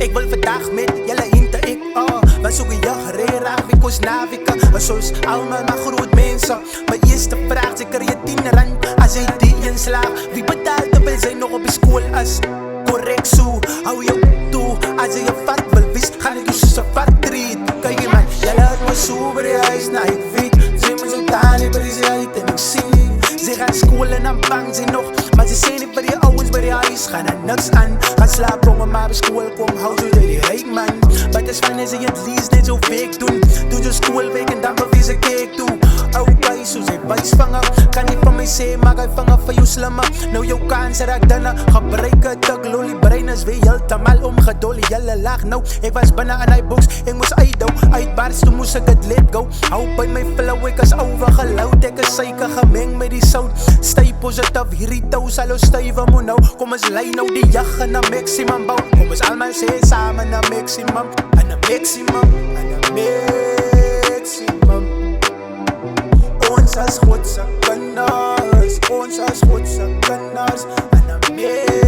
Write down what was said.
Ik wil vandaag met julle hinte ik wat soek jy gerera, wie koos navika soos almal maar groot mense. My eerste vraag, zeker je 10 rand as jy die inslaag. Wie betaal terwyl sy nog op die skool is? Correct so, hou jou toe. As jy vat wil wees, gaan ek jou soos 'n vat treat. Kyk jy man, jy laat my so by die huis, nou ek weet. Sy my so taal, by die uit en ek sien. Sy gaan skool en dan bang sy nog, maar sy sê nie vir die ouwens by die huis, gaan er niks aan. Gaan slaap om maar by skool kom, hou so die rijk man. But as fijn as jy het least net so week doen. Doen jy skoolweek en dan bewees ek ek toe. Okay, soos hy wijsvanger, kan nie van my sê, maar hy vanger vir jou slimmer. Nou jou kans raak dinne, gebruik het ek lolly brein is weer heeltemal omgedolly. Julle lag nou, ek was binne in die box, ek moes uitbars, toe moes ek het let go. Hou by my flow, ek is overgeloud, ek is suiker gemeng met die sout. Stay positief, hierdie touw sal ons stuive moet nou. Kom ons lei nou die jag in een maximum bouw. Kom ons almal sê samen in een maximum, in een maximum, in een maximum. Ons as Godse kinders, ons as Godse kinders, in een maximum.